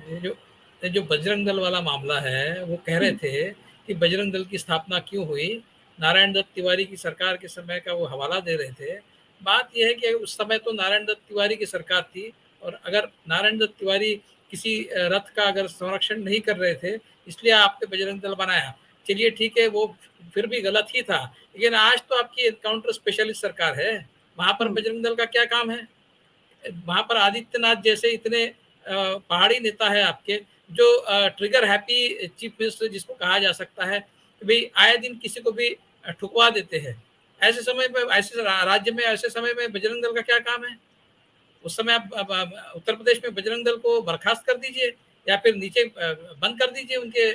ये जो बजरंग दल वाला मामला है, वो कह रहे हुँ, थे कि बजरंग दल की स्थापना क्यों हुई? नारायण दत्त तिवारी की सरकार के समय का वो हवाला दे रहे थे। बात ये है कि उस समय तो नारायण दत्त तिवारी की सरकार थी और अगर नारायण दत्त तिवारी किसी रथ का अगर संरक्षण नहीं कर रहे थे, इसलिए आपने बजरंग दल बनाया। चलिए ठीक है, वो फिर भी गलत ही था, लेकिन आज तो आपकी एनकाउंटर स्पेशलिस्ट सरकार है, वहाँ पर हुँ, बजरंग दल का क्या काम है? वहाँ पर आदित्यनाथ जैसे इतने पहाड़ी नेता है आपके जो ट्रिगर हैप्पी चीफ मिनिस्टर जिसको कहा जा सकता है कि भाई आए दिन किसी को भी ठुकवा देते हैं। ऐसे समय में ऐसे राज्य में ऐसे समय में बजरंग दल का क्या काम है? उस समय आप उत्तर प्रदेश में बजरंग दल को बर्खास्त कर दीजिए या फिर नीचे बंद कर दीजिए उनके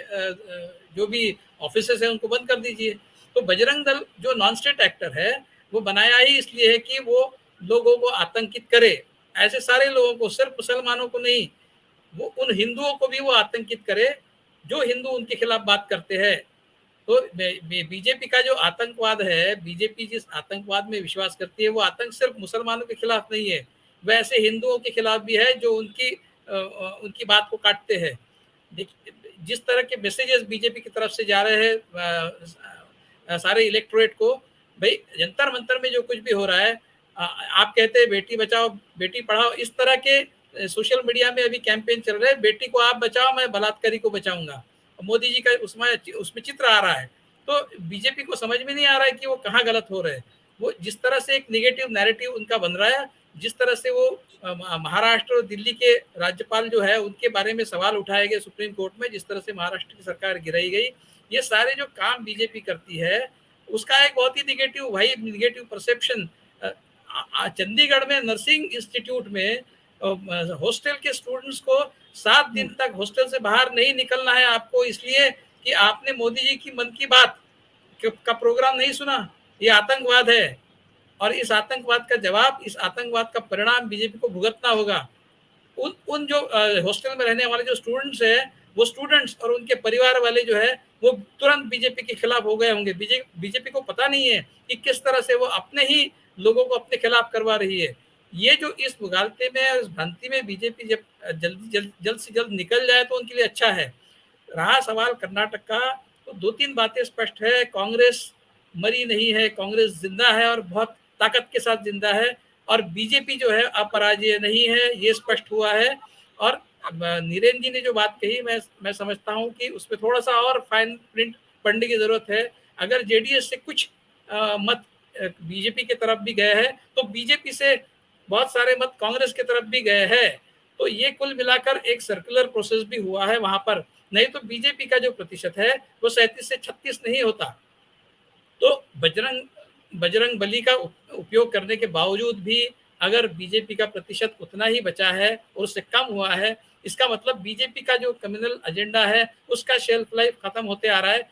जो भी ऑफिसेस हैं उनको बंद कर दीजिए। तो बजरंग दल जो नॉन स्टेट एक्टर है वो बनाया ही इसलिए है कि वो लोगों को आतंकित करे। ऐसे सारे लोगों को सिर्फ मुसलमानों को नहीं, वो उन हिंदुओं को भी वो आतंकित करे जो हिंदू उनके खिलाफ बात करते हैं। तो बीजेपी का जो आतंकवाद है, बीजेपी जिस आतंकवाद में विश्वास करती है वो आतंक सिर्फ मुसलमानों के खिलाफ नहीं है, वह ऐसे हिंदुओं के खिलाफ भी है जो उनकी बात को काटते हैं। जिस तरह के मैसेजेस बीजेपी की तरफ से जा रहे हैं सारे इलेक्टोरेट को, भाई जंतर मंतर में जो कुछ भी हो रहा है, आप कहते हैं बेटी बचाओ बेटी पढ़ाओ, इस तरह के सोशल मीडिया में अभी कैंपेन चल रहे हैं, बेटी को आप बचाओ मैं बलात्कारी को बचाऊंगा। मोदी जी का उसमें चित्र आ रहा है। तो बीजेपी को समझ में नहीं आ रहा है कि वो कहाँ गलत हो रहे हैं। वो जिस तरह से एक नेगेटिव नैरेटिव उनका बन रहा है, जिस तरह से वो महाराष्ट्र और दिल्ली के राज्यपाल जो है उनके बारे में सवाल उठाए गए सुप्रीम कोर्ट में, जिस तरह से महाराष्ट्र की सरकार गिराई गई, ये सारे जो काम बीजेपी करती है उसका एक बहुत ही निगेटिव परसेप्शन। चंडीगढ़ में नर्सिंग इंस्टीट्यूट में हॉस्टल के स्टूडेंट्स को 7 दिन हुँ, तक हॉस्टल से बाहर नहीं निकलना है आपको, इसलिए कि आपने मोदी जी की मन की बात का प्रोग्राम नहीं सुना। ये आतंकवाद है और इस आतंकवाद का जवाब, इस आतंकवाद का परिणाम बीजेपी को भुगतना होगा। उन उन जो हॉस्टल में रहने वाले जो स्टूडेंट्स हैं, वो स्टूडेंट्स और उनके परिवार वाले जो है वो तुरंत बीजेपी के खिलाफ हो गए होंगे। बीजेपी को पता नहीं है कि किस तरह से वो अपने ही लोगों को अपने खिलाफ करवा रही है। ये जो इस मुगालते में, इस भ्रांति में बीजेपी जब जल्द से जल्द निकल जाए तो उनके लिए अच्छा है। रहा सवाल कर्नाटक का, तो 2-3 बातें स्पष्ट है। कांग्रेस मरी नहीं है, कांग्रेस जिंदा है और बहुत ताकत के साथ जिंदा है, और बीजेपी जो है अपराजय नहीं है, ये स्पष्ट हुआ है। और नीरेन जी ने जो बात कही, मैं समझता हूँ कि उसमें थोड़ा सा और फाइन प्रिंट पढ़ने की जरूरत है। अगर जेडीएस से कुछ मत बीजेपी की तरफ भी गए हैं तो बीजेपी से बहुत सारे मत कांग्रेस की तरफ भी गए हैं। तो ये कुल मिलाकर एक सर्कुलर प्रोसेस भी हुआ है वहां पर। नहीं तो बीजेपी का जो प्रतिशत है वो 37 से 36 नहीं होता। तो बजरंग बली का उपयोग करने के बावजूद भी अगर बीजेपी का प्रतिशत उतना ही बचा है और उससे कम हुआ है, इसका मतलब बीजेपी का जो कम्युनल एजेंडा है उसका शेल्फ लाइफ खत्म होते आ रहा है।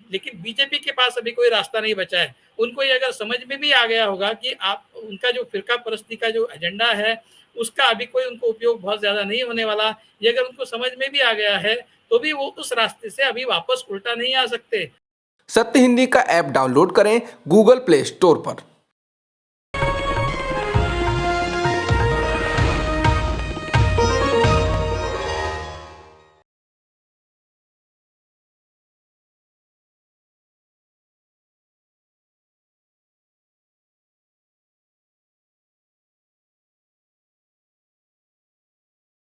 लेकिन बीजेपी के पास अभी कोई रास्ता नहीं बचा है। उनको ये अगर समझ में भी आ गया होगा कि आप उनका जो फिरका परस्ती का जो एजेंडा है उसका अभी कोई उनको उपयोग बहुत ज्यादा नहीं होने वाला, ये अगर उनको समझ में भी आ गया है तो भी वो उस रास्ते से अभी वापस उल्टा नहीं आ सकते। सत्य हिंदी का ऐप डाउनलोड करें गूगल प्ले स्टोर पर।